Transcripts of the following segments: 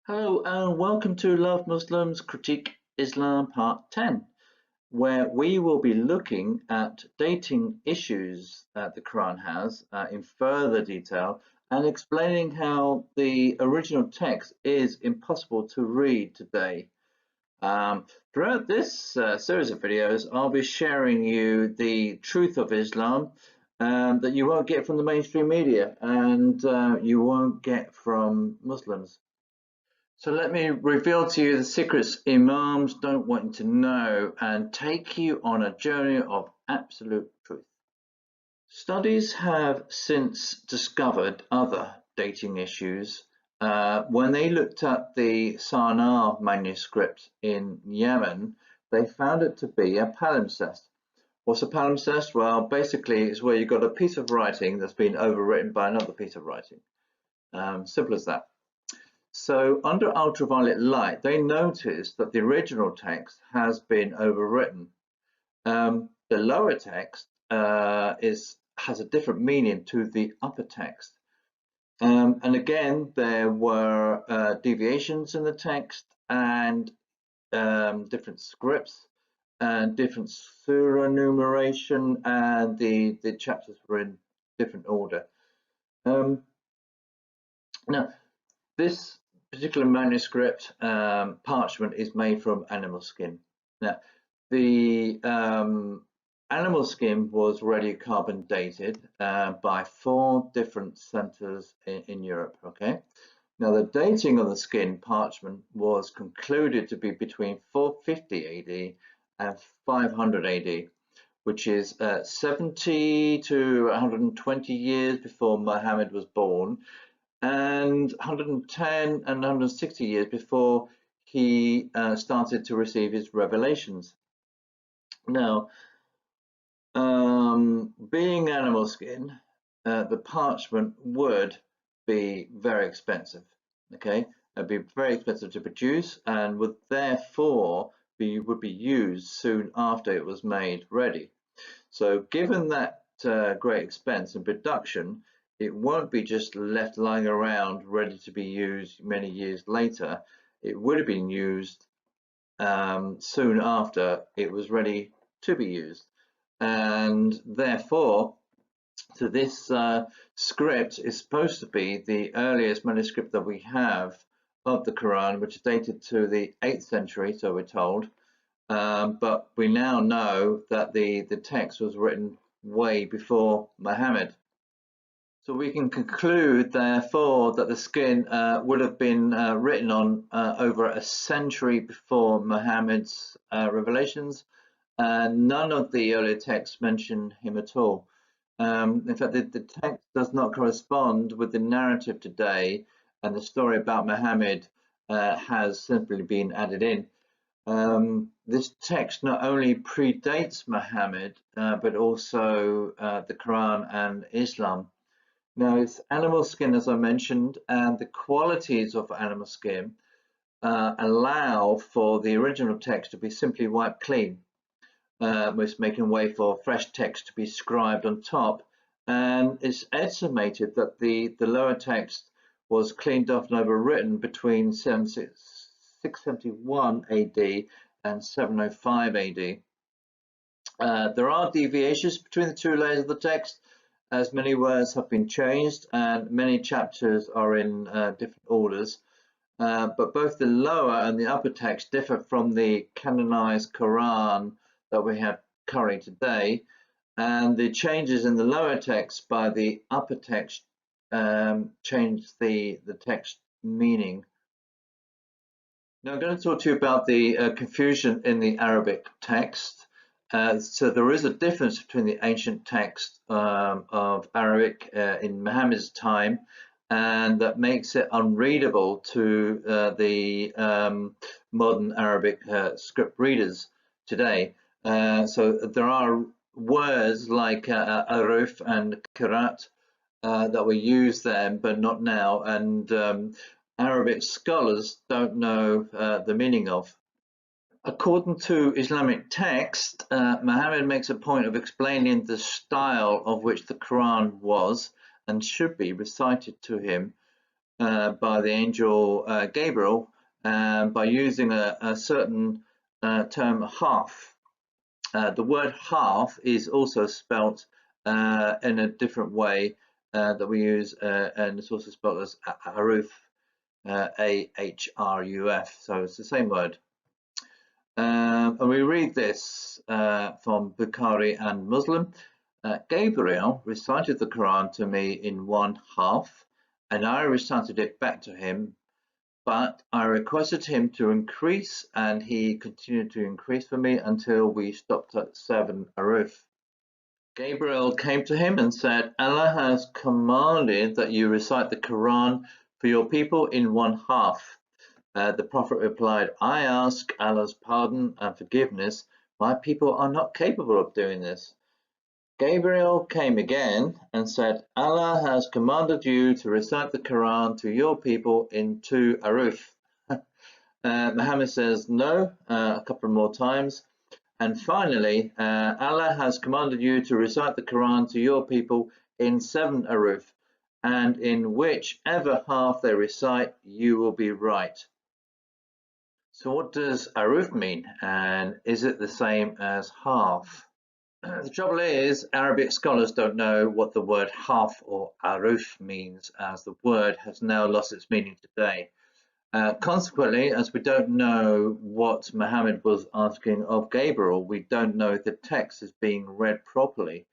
Hello and welcome to Love Muslims Critique Islam Part 10, where we will be looking at dating issues that the Quran has in further detail and explaining how the original text is impossible to read today. Throughout this series of videos, I'll be sharing you the truth of Islam that you won't get from the mainstream media and you won't get from Muslims. So let me reveal to you the secrets Imams don't want you to know and take you on a journey of absolute truth. Studies have since discovered other dating issues. When they looked at the Sana'a manuscript in Yemen, they found it to be a palimpsest. What's a palimpsest? Well, basically it's where you've got a piece of writing that's been overwritten by another piece of writing. Simple as that. So under ultraviolet light, they noticed that the original text has been overwritten. The lower text has a different meaning to the upper text. And again, there were deviations in the text and different scripts and different surah numeration, and the chapters were in different order. Now, this particular manuscript parchment is made from animal skin. Now, the animal skin was radiocarbon dated by 4 different centers in Europe. Okay, now the dating of the skin parchment was concluded to be between 450 AD and 500 AD, which is 70 to 120 years before Muhammad was born, and 110 and 160 years before he started to receive his revelations. Now, being animal skin, the parchment would be very expensive. Okay, it'd be very expensive to produce, and would therefore would be used soon after it was made ready. So, given that great expense in production, it won't be just left lying around ready to be used many years later. It would have been used soon after it was ready to be used. And therefore, so this script is supposed to be the earliest manuscript that we have of the Quran, which is dated to the 8th century, so we're told. But we now know that the text was written way before Muhammad. So we can conclude, therefore, that the skin would have been written on over a century before Muhammad's revelations, and none of the earlier texts mention him at all. In fact, the text does not correspond with the narrative today, and the story about Muhammad has simply been added in. This text not only predates Muhammad, but also the Quran and Islam. Now, it's animal skin, as I mentioned, and the qualities of animal skin allow for the original text to be simply wiped clean, which making way for fresh text to be scribed on top. And it's estimated that the lower text was cleaned off and overwritten between 671 AD and 705 AD. There are deviations between the 2 layers of the text, as many words have been changed and many chapters are in different orders, but both the lower and the upper text differ from the canonized Quran that we have currently today, and the changes in the lower text by the upper text change the text meaning. Now I'm going to talk to you about the confusion in the Arabic text. So there is a difference between the ancient text of Arabic in Muhammad's time, and that makes it unreadable to the modern Arabic script readers today. So there are words like aruf and karat that were used then, but not now, and Arabic scholars don't know the meaning of. According to Islamic text, Muhammad makes a point of explaining the style of which the Quran was and should be recited to him. by the angel Gabriel by using a certain term, half. The word half is also spelt in a different way that we use, and it's also spelled as Aruf, A-H-R-U-F, so it's the same word. And we read this from Bukhari and Muslim. Gabriel recited the Quran to me in one half, and I recited it back to him, but I requested him to increase, and he continued to increase for me until we stopped at 7 aruf. Gabriel came to him and said, Allah has commanded that you recite the Quran for your people in one half. The Prophet replied, I ask Allah's pardon and forgiveness. My people are not capable of doing this. Gabriel came again and said, Allah has commanded you to recite the Quran to your people in 2 aruf. Muhammad says no a couple more times. And finally, Allah has commanded you to recite the Quran to your people in 7 aruf, and in whichever half they recite, you will be right. So what does aruf mean, and is it the same as half? The trouble is, Arabic scholars don't know what the word half or aruf means, as the word has now lost its meaning today. Consequently, as we don't know what Muhammad was asking of Gabriel, we don't know if the text is being read properly.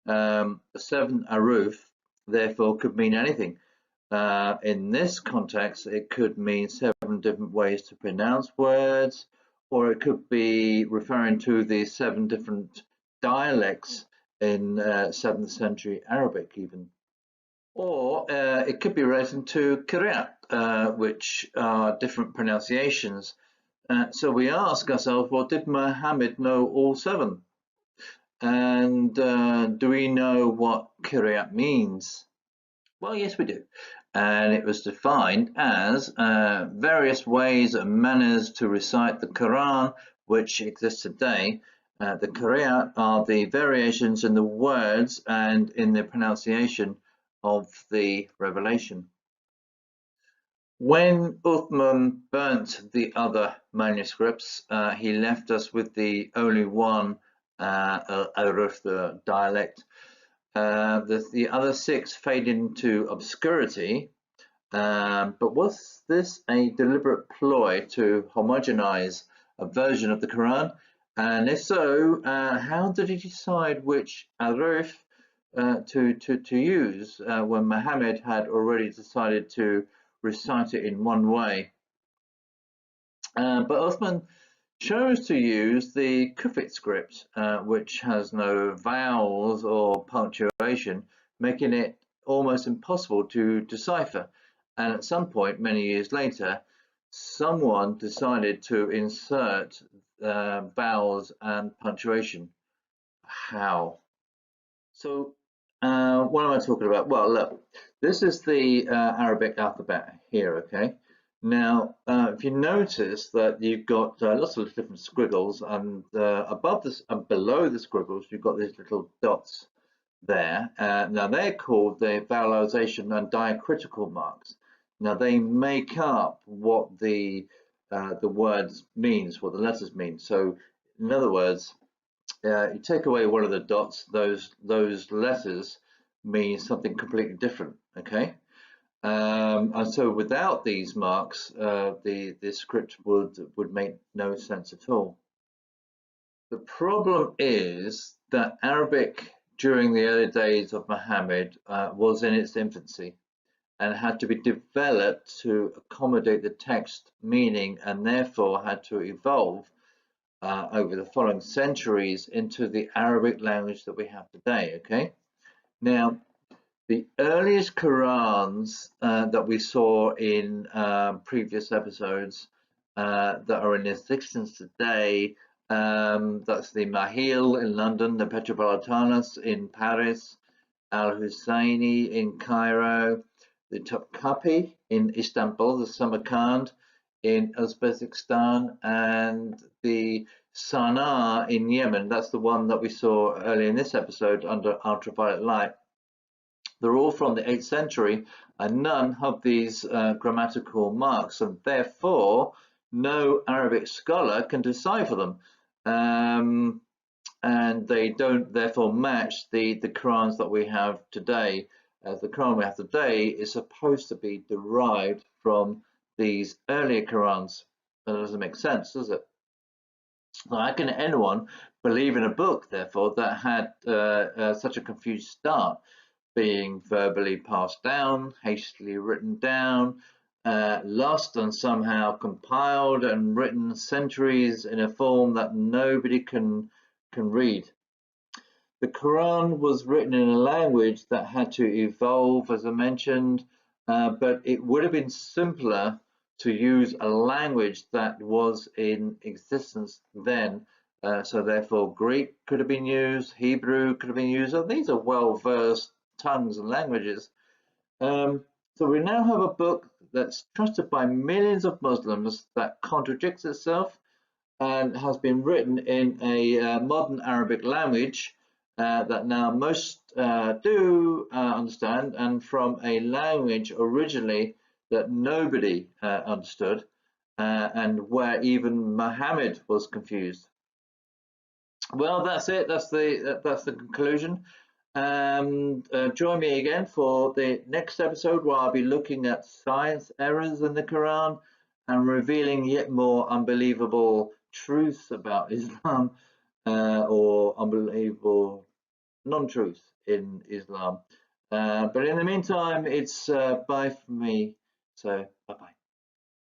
The 7 aruf, therefore, could mean anything. In this context, it could mean 7 different ways to pronounce words, or it could be referring to the 7 different dialects in 7th century Arabic even. Or it could be relating to Quranic, which are different pronunciations. So we ask ourselves, well, did Muhammad know all 7? And do we know what Quranic means? Well, yes, we do. And it was defined as various ways and manners to recite the Quran, which exist today. The Quranic are the variations in the words and in the pronunciation of the revelation. When Uthman burnt the other manuscripts, he left us with the only one Aruf, the dialect. The other 6 faded into obscurity, but was this a deliberate ploy to homogenize a version of the Quran? And if so, how did he decide which Aruf to use when Muhammad had already decided to recite it in one way? But Uthman chose to use the Kufit script, which has no vowels or punctuation, making it almost impossible to decipher. And at some point, many years later, someone decided to insert vowels and punctuation. How? So what am I talking about? Well, look, this is the Arabic alphabet here, okay? Now, if you notice that you've got lots of different squiggles, and above this and below the squiggles, you've got these little dots there. Now, they're called the vowelization and diacritical marks. Now, they make up what the words means, what the letters mean. So, in other words, you take away one of the dots, those letters mean something completely different, okay? And so without these marks, the script would make no sense at all. The problem is that Arabic during the early days of Muhammad was in its infancy and had to be developed to accommodate the text meaning, and therefore had to evolve over the following centuries into the Arabic language that we have today, okay? Now, the earliest Qurans that we saw in previous episodes that are in existence today, that's the Mahil in London, the Petropolitanus in Paris, Al-Husseini in Cairo, the Topkapi in Istanbul, the Samarkand in Uzbekistan, and the Sana'a in Yemen. That's the one that we saw earlier in this episode under ultraviolet light. They're all from the 8th century and none of these grammatical marks, and therefore no Arabic scholar can decipher them. And they don't therefore match the Qurans that we have today. The Quran we have today is supposed to be derived from these earlier Qurans. That doesn't make sense, does it? So how can anyone believe in a book, therefore, that had such a confused start, being verbally passed down, hastily written down, lost and somehow compiled and written centuries in a form that nobody can read? The Quran was written in a language that had to evolve, as I mentioned, but it would have been simpler to use a language that was in existence then. So therefore Greek could have been used, Hebrew could have been used. And these are well-versed tongues and languages. So we now have a book that's trusted by millions of Muslims that contradicts itself and has been written in a modern Arabic language that now most do understand, and from a language originally that nobody understood, and where even Muhammad was confused. Well, that's it. That's the conclusion. Join me again for the next episode, where I'll be looking at science errors in the Quran and revealing yet more unbelievable truths about Islam, or unbelievable non-truth in Islam. But in the meantime, it's bye from me. So bye-bye.